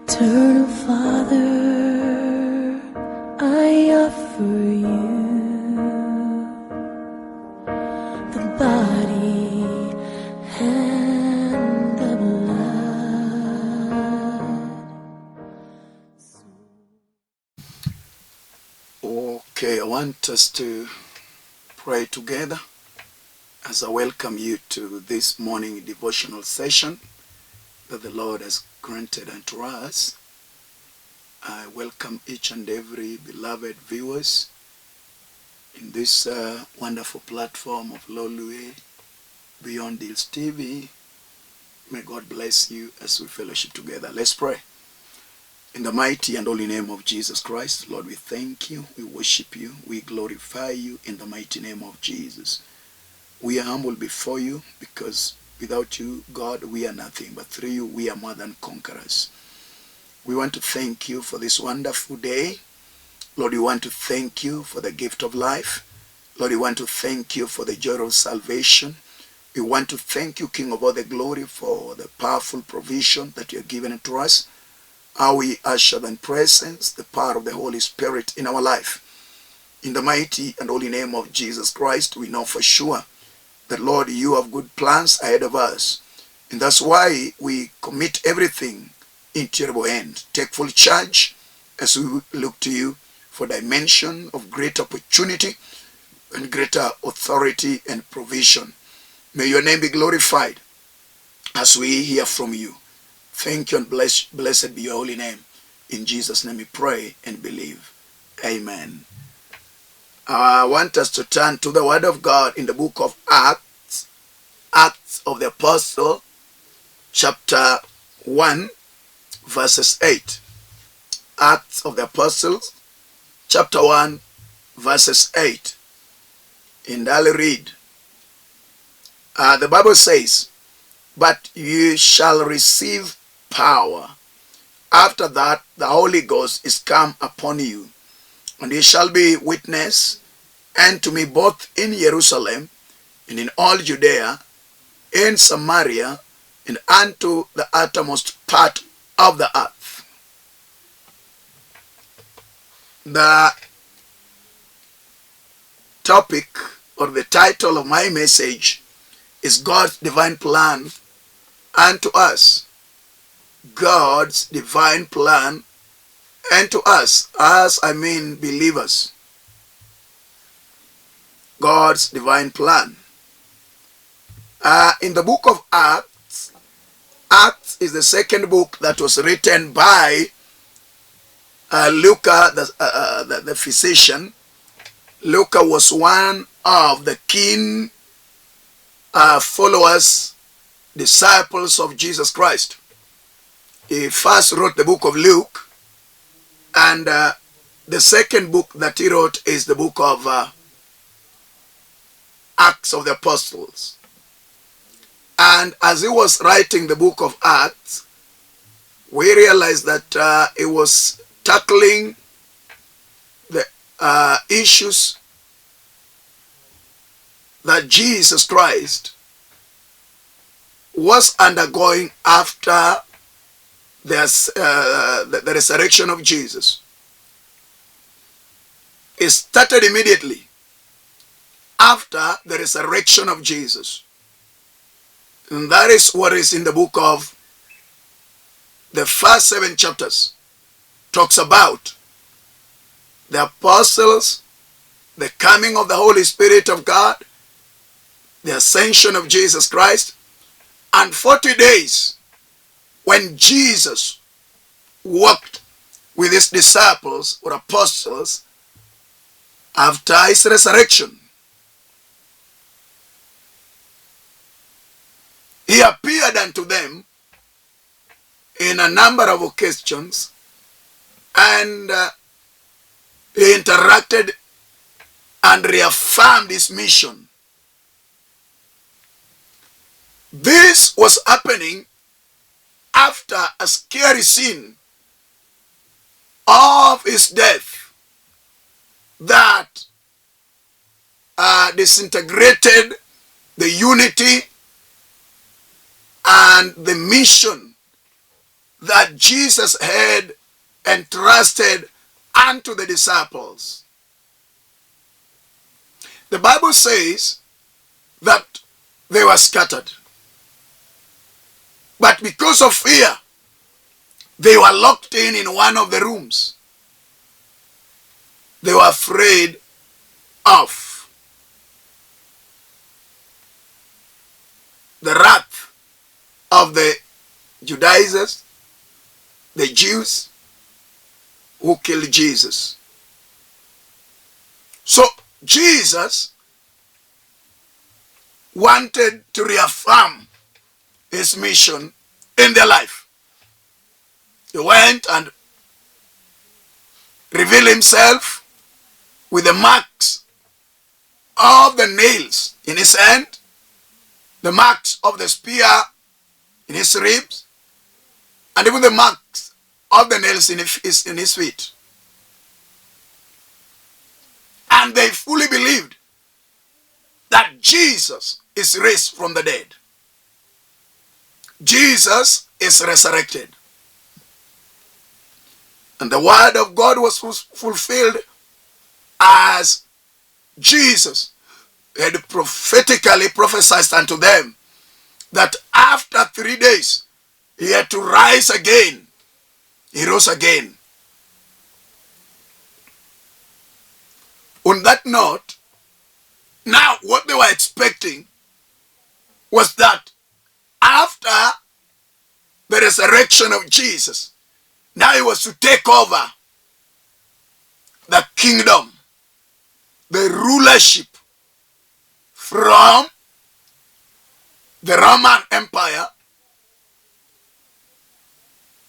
Eternal Father, I offer you the body and the blood. Okay, I want us to pray together as I welcome you to this morning devotional session that the Lord has granted unto us. I welcome each and every beloved viewers in this wonderful platform of Lolwe Beyond Deals TV. May God bless you as we fellowship together. Let's pray. In the mighty and holy name of Jesus Christ, Lord, we thank you, we worship you, we glorify you in the mighty name of Jesus. We are humble before you because without you, God, we are nothing, but through you, we are more than conquerors. We want to thank you for this wonderful day. Lord, we want to thank you for the gift of life. Lord, we want to thank you for the joy of salvation. We want to thank you, King of all the glory, for the powerful provision that you have given to us. How we usher in presence, the power of the Holy Spirit in our life. In the mighty and holy name of Jesus Christ, we know for sure that, Lord, you have good plans ahead of us. And that's why we commit everything into your hand. Take full charge as we look to you for dimension of great opportunity and greater authority and provision. May your name be glorified as we hear from you. Thank you and blessed be your holy name. In Jesus' name we pray and believe. Amen. I want us to turn to the Word of God in the book of Acts, Acts of the Apostle, chapter 1, verses 8. Acts of the Apostles, chapter 1, verses 8. And I'll read. The Bible says, "But you shall receive power. After that, the Holy Ghost is come upon you, and you shall be witness unto me both in Jerusalem and in all Judea, in Samaria, and unto the uttermost part of the earth." The topic or the title of my message is God's divine plan unto us. God's divine plan unto us, as I mean believers. God's divine plan. In the book of Acts, Acts is the second book that was written by Luke, the physician. Luke was one of the keen followers, disciples of Jesus Christ. He first wrote the book of Luke, and the second book that he wrote is the book of Acts of the Apostles. And as he was writing the book of Acts, we realized that he was tackling the issues that Jesus Christ was undergoing after the resurrection of Jesus. It started immediately after the resurrection of Jesus. And that is what is in the book of the first 7 chapters. Talks about the apostles, the coming of the Holy Spirit of God, the ascension of Jesus Christ, and 40 days when Jesus walked with his disciples or apostles after his resurrection. He appeared unto them in a number of occasions, and he interacted and reaffirmed his mission. This was happening after a scary scene of his death that disintegrated the unity and the mission that Jesus had entrusted unto the disciples. The Bible says that they were scattered. But because of fear, they were locked in one of the rooms. They were afraid of the wrath of the Judaizers, the Jews who killed Jesus. So Jesus wanted to reaffirm his mission in their life. He went and revealed himself with the marks of the nails in his hand, the marks of the spear in his ribs, and even the marks of the nails in his feet. And they fully believed that Jesus is raised from the dead. Jesus is resurrected. And the word of God was fulfilled as Jesus had prophetically prophesied unto them that after 3 days he had to rise again. He rose again. On that note, now what they were expecting was that after the resurrection of Jesus, now he was to take over the kingdom, the rulership from the Roman Empire.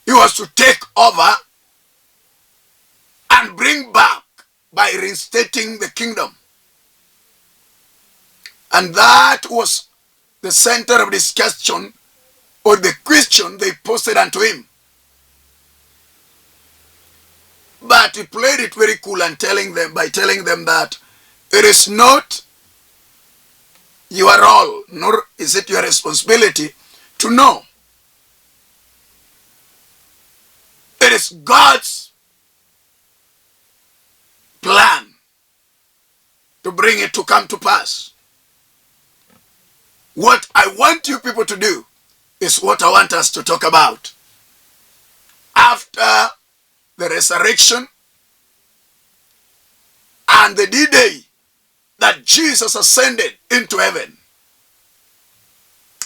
He was to take over and bring back by reinstating the kingdom. And that was the center of discussion, or the question they posed unto him. But he played it very cool and telling them that it is not your role, nor is it your responsibility to know. It is God's plan to bring it to come to pass. What I want you people to do is what I want us to talk about. After the resurrection and the D-Day that Jesus ascended into heaven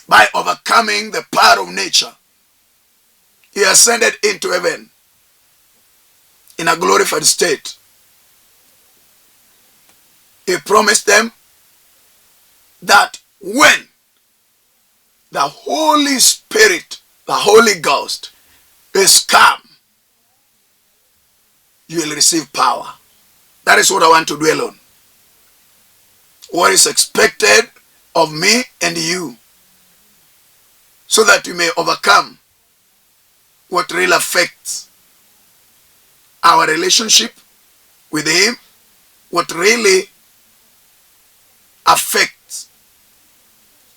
by overcoming the power of nature, he ascended into heaven in a glorified state. He promised them that when the Holy Spirit, the Holy Ghost, is come, you will receive power. That is what I want to dwell on. What is expected of me and you, so that we may overcome what really affects our relationship with him, what really affects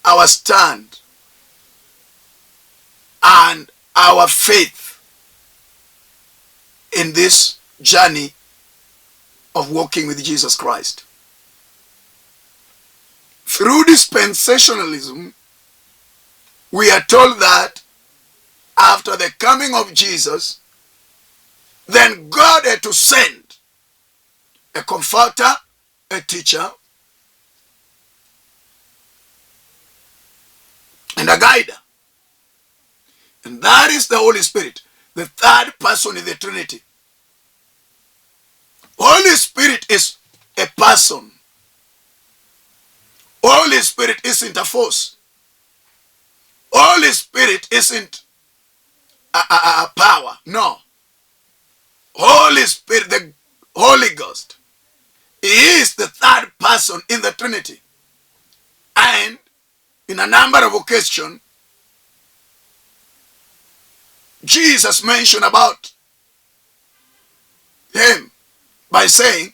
our stand and our faith in this journey of walking with Jesus Christ. Through dispensationalism, we are told that after the coming of Jesus, then God had to send a comforter, a teacher, and a guider. And that is the Holy Spirit, the third person in the Trinity. Holy Spirit is a person. Holy Spirit isn't a force. Holy Spirit isn't a power. No. Holy Spirit, the Holy Ghost, he is the third person in the Trinity. And in a number of occasions, Jesus mentioned about him by saying,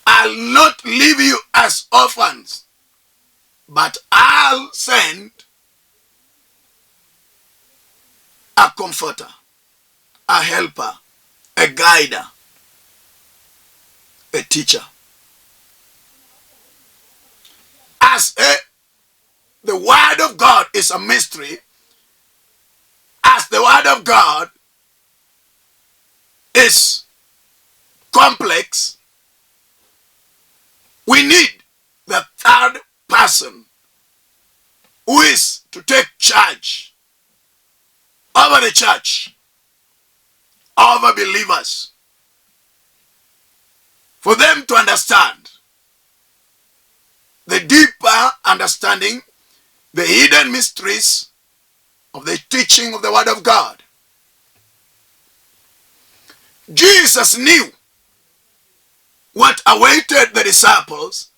I'll not leave you as orphans, but I'll send a comforter, a helper, a guider, a teacher. The Word of God is a mystery, as the Word of God is complex, we need the third person who is to take charge over the church, over believers, for them to understand the deeper understanding, the hidden mysteries of the teaching of the Word of God. Jesus knew what awaited the disciples.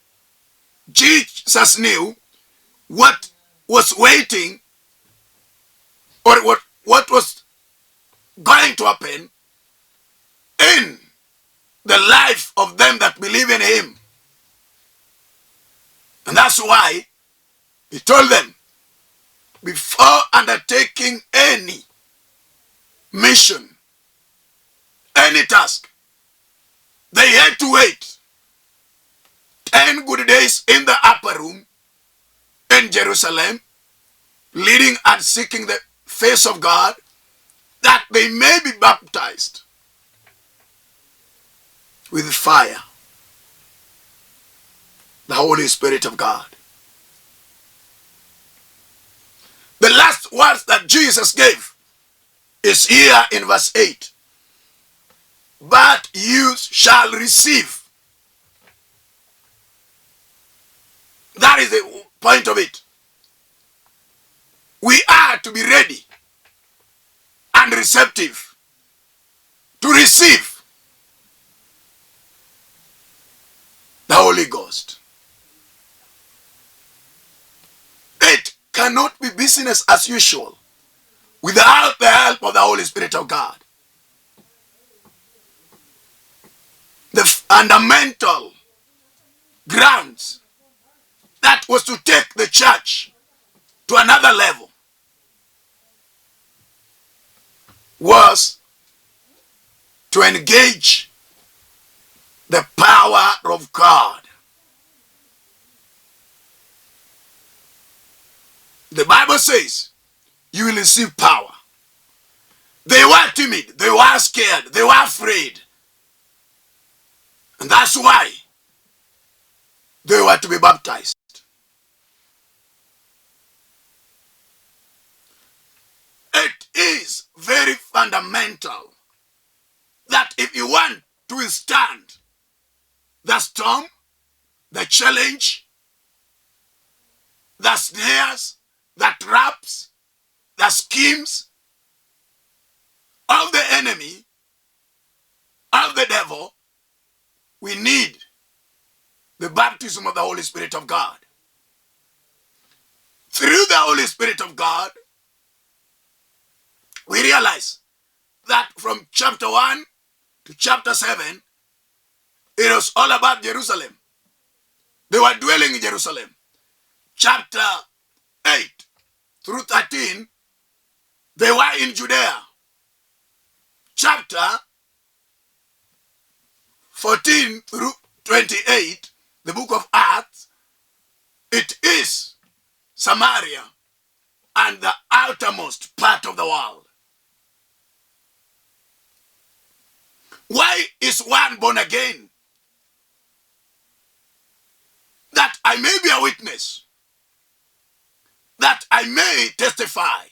Jesus knew what was waiting, or what was going to happen in the life of them that believe in him. And that's why he told them, before undertaking any mission, any task, they had to wait 10 good days in the upper room in Jerusalem, leading and seeking the face of God, that they may be baptized with fire, the Holy Spirit of God. The last words that Jesus gave is here in verse 8. But you shall receive. That is the point of it. We are to be ready and receptive to receive the Holy Ghost. It cannot be business as usual without the help of the Holy Spirit of God. The fundamental grounds that was to take the church to another level was to engage the power of God. The Bible says you will receive power. They were timid, they were scared, they were afraid. And that's why they were to be baptized. It is very fundamental that if you want to withstand the storm, the challenge, the snares, the traps, the schemes of the enemy, of the devil, we need the baptism of the Holy Spirit of God. Through the Holy Spirit of God, we realize that from chapter 1 to chapter 7, it was all about Jerusalem. They were dwelling in Jerusalem. Chapter 8 through 13, they were in Judea. Chapter 14 through 28, the book of Acts, it is Samaria and the outermost part of the world. Why is one born again? That I may be a witness, that I may testify.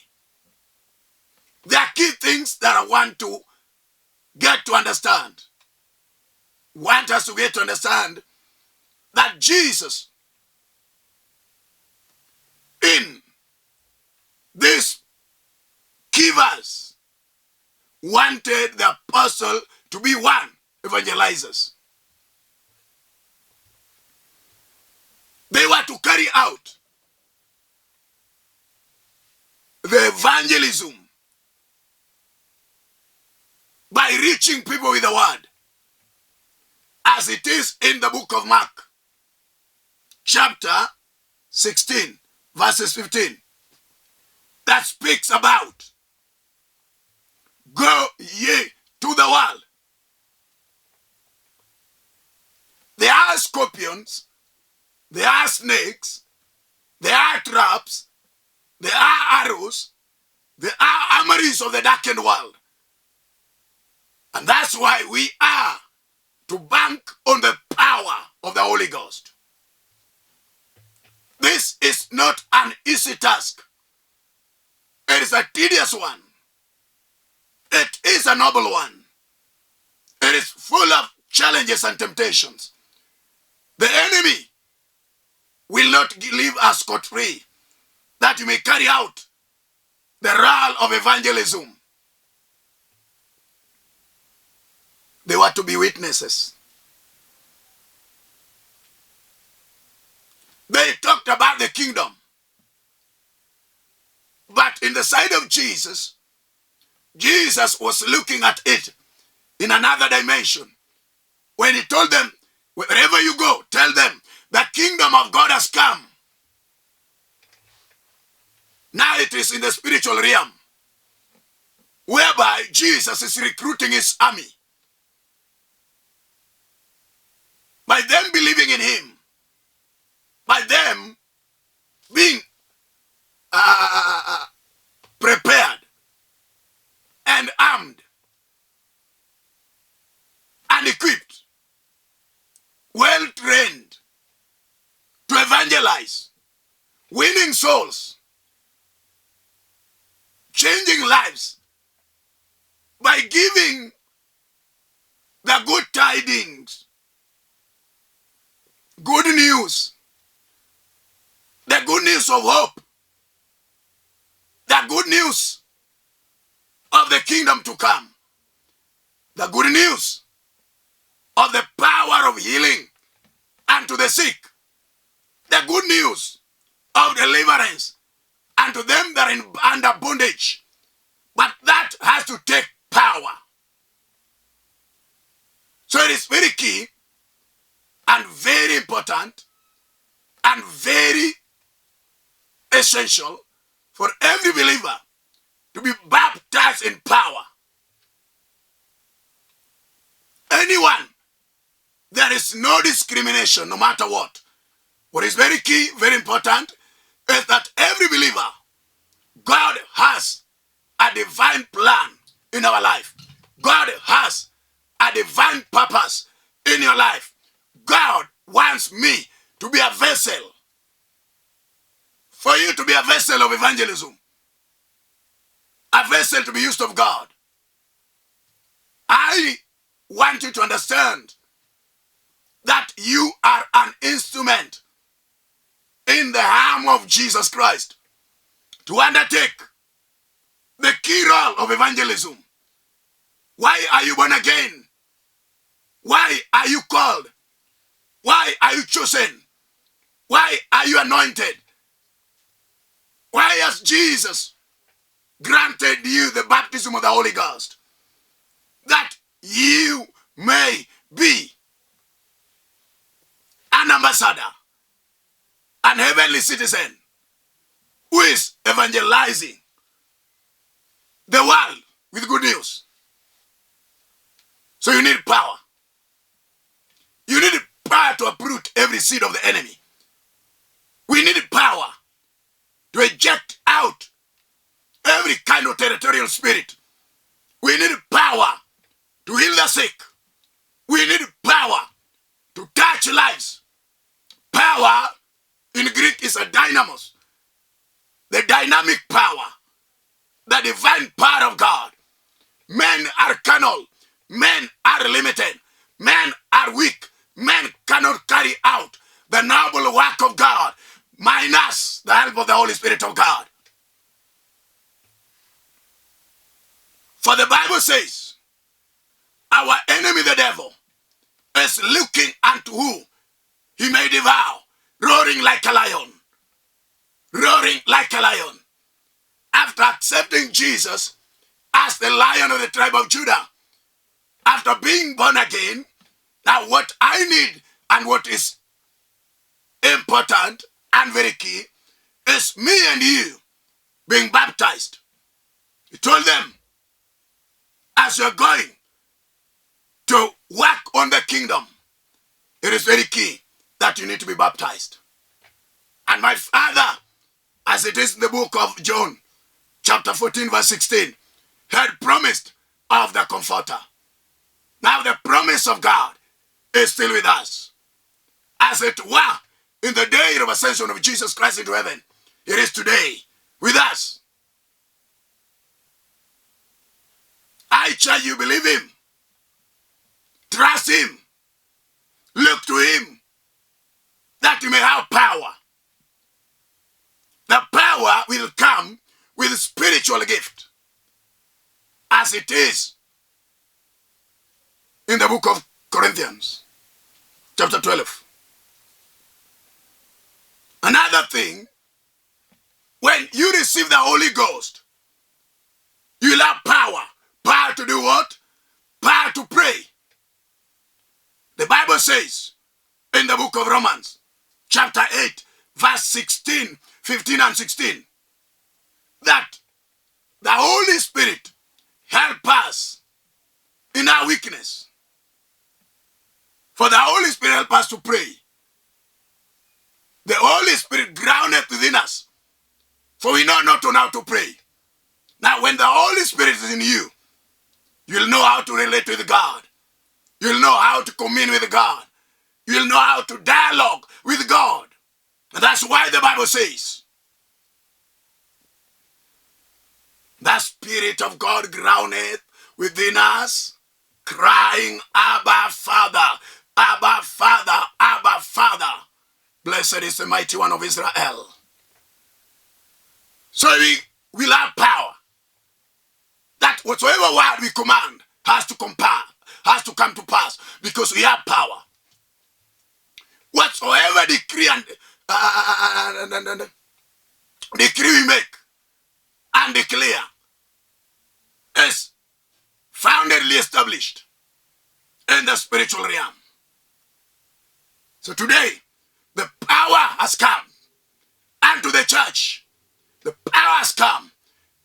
There are key things that I want to get to understand. Want us to get to understand that Jesus, in this key verse, wanted the apostle to be one evangelizers. They were to carry out the evangelism by reaching people with the word, as it is in the book of Mark, chapter 16, verses 15, that speaks about Go ye to the world. There are scorpions, there are snakes, there are traps, there are arrows, there are armories of the darkened world. And that's why we are to bank on the power of the Holy Ghost. This is not an easy task. It is a tedious one. It is a noble one. It is full of challenges and temptations. The enemy will not leave us scot-free, that you may carry out the role of evangelism. They were to be witnesses. They talked about the kingdom. But in the side of Jesus, Jesus was looking at it in another dimension. When he told them, wherever you go, tell them, the kingdom of God has come. Now it is in the spiritual realm, whereby Jesus is recruiting his army. By them believing in him, by them being prepared and armed and equipped, well trained to evangelize, winning souls, changing lives by giving the good tidings, good news, the good news of hope, the good news of the kingdom to come, the good news of the power of healing unto the sick, the good news of deliverance unto them that are under bondage. But that has to take power. So it is very key and very important and very essential for every believer to be baptized in power. Anyone, there is no discrimination no matter what. What is very key, very important, is that every believer, God has a divine plan in our life. God has a divine purpose in your life. God wants me to be a vessel. For you to be a vessel of evangelism. A vessel to be used of God. I want you to understand that you are an instrument in the arm of Jesus Christ to undertake the key role of evangelism. Why are you born again? Why are you called? Why are you chosen? Why are you anointed? Why has Jesus granted you the baptism of the Holy Ghost? That you may be an ambassador, an heavenly citizen who is evangelizing the world with good news. So you need power. You need power to uproot every seed of the enemy. We need power to eject out every kind of territorial spirit. We need power to heal the sick. We need power to touch lives. Power in Greek is a dynamos. The dynamic power. The divine power of God. Men are carnal. Men are limited. Men are weak. Men cannot carry out the noble work of God minus the help of the Holy Spirit of God. For the Bible says, our enemy the devil is looking unto who he may devour, roaring like a lion. Roaring like a lion. After accepting Jesus as the Lion of the tribe of Judah, after being born again, now what I need and what is important and very key is me and you being baptized. He told them, as you're going to work on the kingdom, it is very key that you need to be baptized. And my Father, as it is in the book of John, chapter 14, verse 16, had promised of the Comforter. Now the promise of God is still with us. As it were in the day of ascension of Jesus Christ into heaven, it is today with us. I charge you, believe him. Trust him. Look to him, that you may have power. The power will come with spiritual gift, as it is in the book of Corinthians, chapter 12. Another thing, when you receive the Holy Ghost, you will have power. Power to do what? Power to pray. The Bible says in the book of Romans, chapter 8, verse 16, 15 and 16, that the Holy Spirit help us in our weakness. For the Holy Spirit help us to pray. The Holy Spirit groundeth within us, for we know not on how to pray. Now when the Holy Spirit is in you, you'll know how to relate with God. You'll know how to commune with God. You'll know how to dialogue with God. And that's why the Bible says, the Spirit of God groundeth within us, crying, Abba, Father, Abba, Father, Abba, Father. Blessed is the mighty one of Israel. So we will have power. That whatsoever word we command has to come to pass, because we have power. Whatsoever decree and decree we make and declare is foundedly established in the spiritual realm. So today, the power has come unto the church. The power has come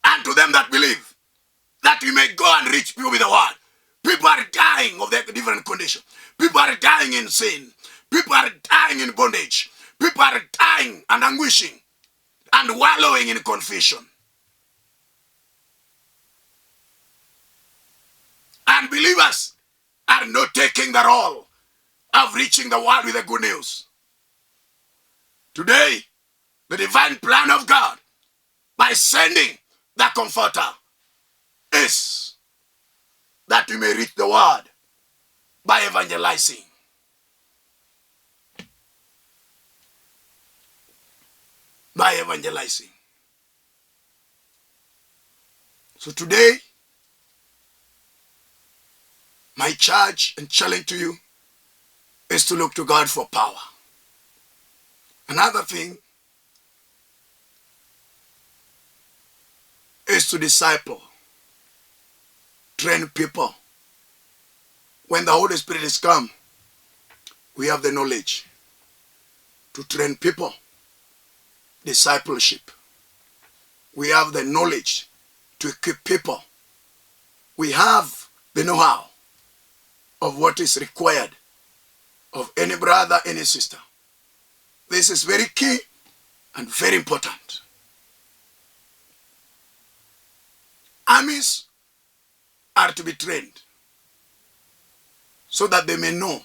unto them that believe, that we may go and reach people with the word. People are dying of their different conditions. People are dying in sin. People are dying in bondage. People are dying and anguishing and wallowing in confusion. And believers are not taking the role of reaching the world with the good news. Today, the divine plan of God, by sending the Comforter, is that we may reach the world by evangelizing. By evangelizing. So today, my charge and challenge to you is to look to God for power. Another thing is to disciple, train people. When the Holy Spirit is come, we have the knowledge to train people. Discipleship. We have the knowledge to equip people. We have the know-how of what is required of any brother, any sister. This is very key and very important. Armies are to be trained so that they may know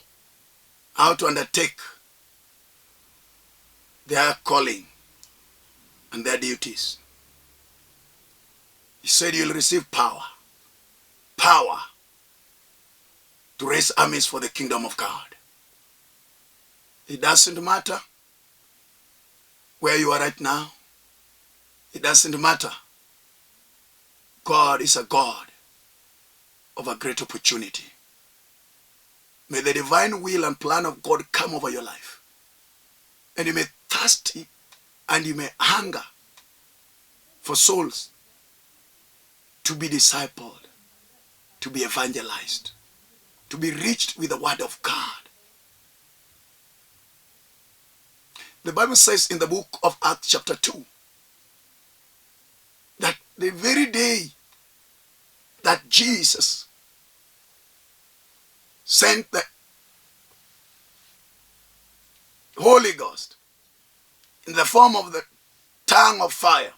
how to undertake their calling and their duties. He said you'll receive power. Power to raise armies for the kingdom of God. It doesn't matter where you are right now. It doesn't matter. God is a God of a great opportunity. May the divine will and plan of God come over your life. And you may thirsty and you may hunger for souls to be discipled, to be evangelized, to be reached with the word of God. The Bible says in the book of Acts chapter 2 that the very day that Jesus sent the Holy Ghost in the form of the tongue of fire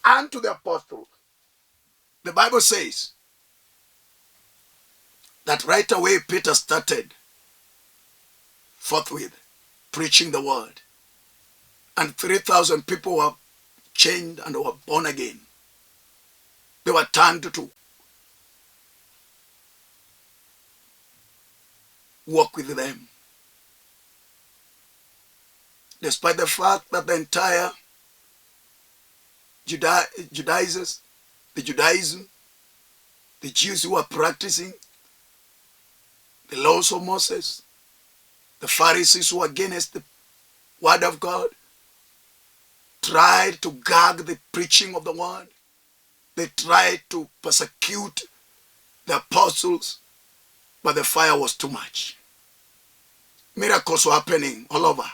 unto the apostles. The Bible says that right away Peter started forthwith preaching the word, and 3,000 people were changed and were born again. They were turned to walk with them. Despite the fact that the entire Judaism, the Jews who were practicing the laws of Moses, the Pharisees who were against the word of God, tried to gag the preaching of the word. They tried to persecute the apostles, but the fire was too much. Miracles were happening all over.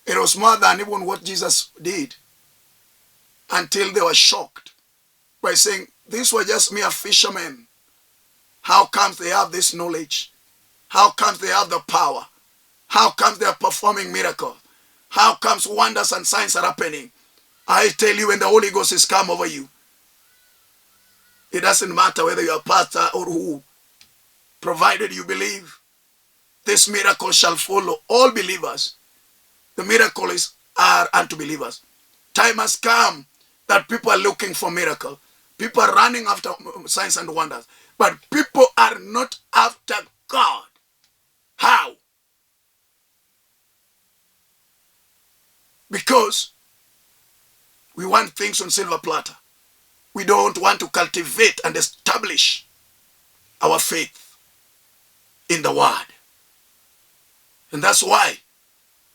It was more than even what Jesus did, until they were shocked by saying, these were just mere fishermen. How comes they have this knowledge? How comes they have the power? How comes they are performing miracles? How comes wonders and signs are happening? I tell you, when the Holy Ghost is come over you, it doesn't matter whether you're a pastor or who, provided you believe, this miracle shall follow all believers. The miracles are unto believers. Time has come that people are looking for miracle. People are running after signs and wonders. But people are not after God. How? Because we want things on silver platter. We don't want to cultivate and establish our faith in the word. And that's why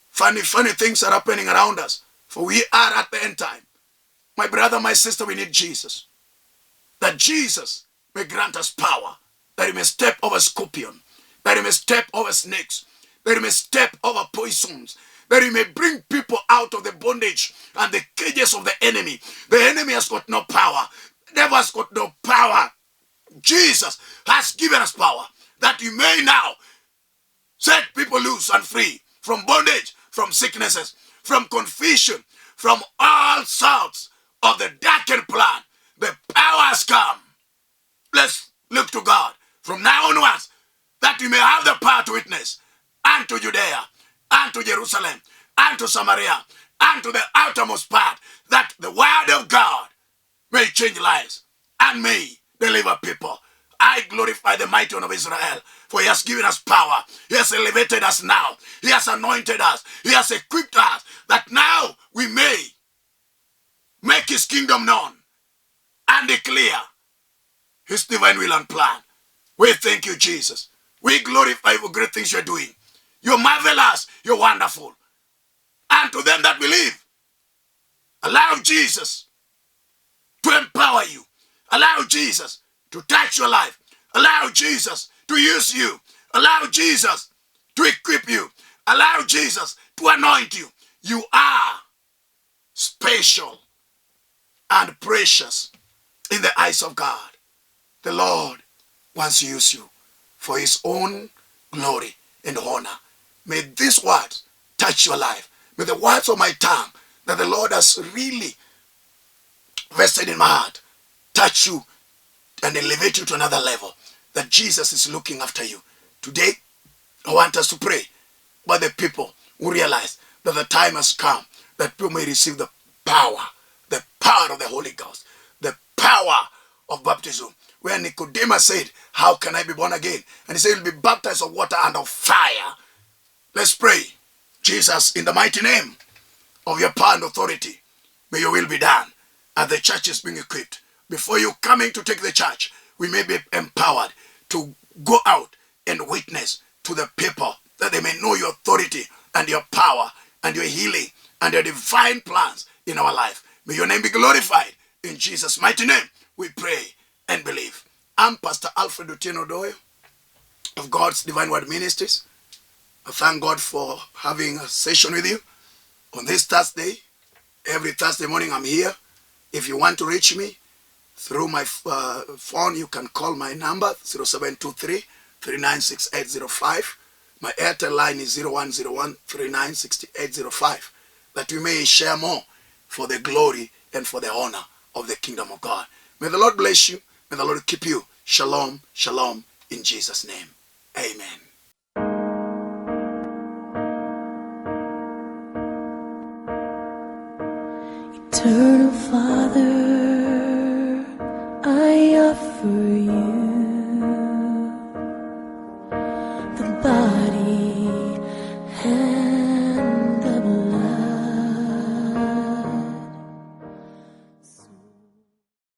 funny things are happening around us. For we are at the end time. My brother, my sister, we need Jesus. That Jesus may grant us power, that he may step over scorpion, that he may step over snakes, that he may step over poisons, that he may bring people out of the bondage and the cages of the enemy. The enemy has got no power. The devil has got no power. Jesus has given us power, that he may now set people loose and free from bondage, from sicknesses, from confusion, from all sorts of the darkened plan. The power has come. Let's look to God from now onwards, that we may have the power to witness unto Judea, unto Jerusalem, unto Samaria, unto the outermost part, that the word of God may change lives and may deliver people. I glorify the mighty one of Israel, for he has given us power. He has elevated us now. He has anointed us. He has equipped us, that now we may make his kingdom known and declare his divine will and plan. We thank you, Jesus. We glorify you for great things you're doing. You're marvelous. You're wonderful. And to them that believe, allow Jesus to empower you. Allow Jesus to touch your life. Allow Jesus to use you. Allow Jesus to equip you. Allow Jesus to anoint you. You are special and precious in the eyes of God. The Lord wants to use you for his own glory and honor. May these words touch your life. May the words of my tongue that the Lord has really vested in my heart touch you and elevate you to another level, that Jesus is looking after you. Today, I want us to pray by the people who realize that the time has come, that people may receive the power of the Holy Ghost, the power of baptism. Where Nicodemus said, how can I be born again? And he said, you'll be baptized of water and of fire. Let's pray. Jesus, in the mighty name of your power and authority, may your will be done as the church is being equipped. Before you coming to take the church, we may be empowered to go out and witness to the people, that they may know your authority and your power and your healing and your divine plans in our life. May your name be glorified. In Jesus' mighty name, we pray and believe. I'm Pastor Alfred Odoyo of God's Divine Word Ministries. I thank God for having a session with you on this Thursday. Every Thursday morning I'm here. If you want to reach me, Through my phone, you can call my number 0723-396805. My Airtel line is 0101-396805. That we may share more for the glory and for the honor of the kingdom of God. May the Lord bless you. May the Lord keep you. Shalom, shalom, in Jesus' name. Amen. Eternal Father, I offer you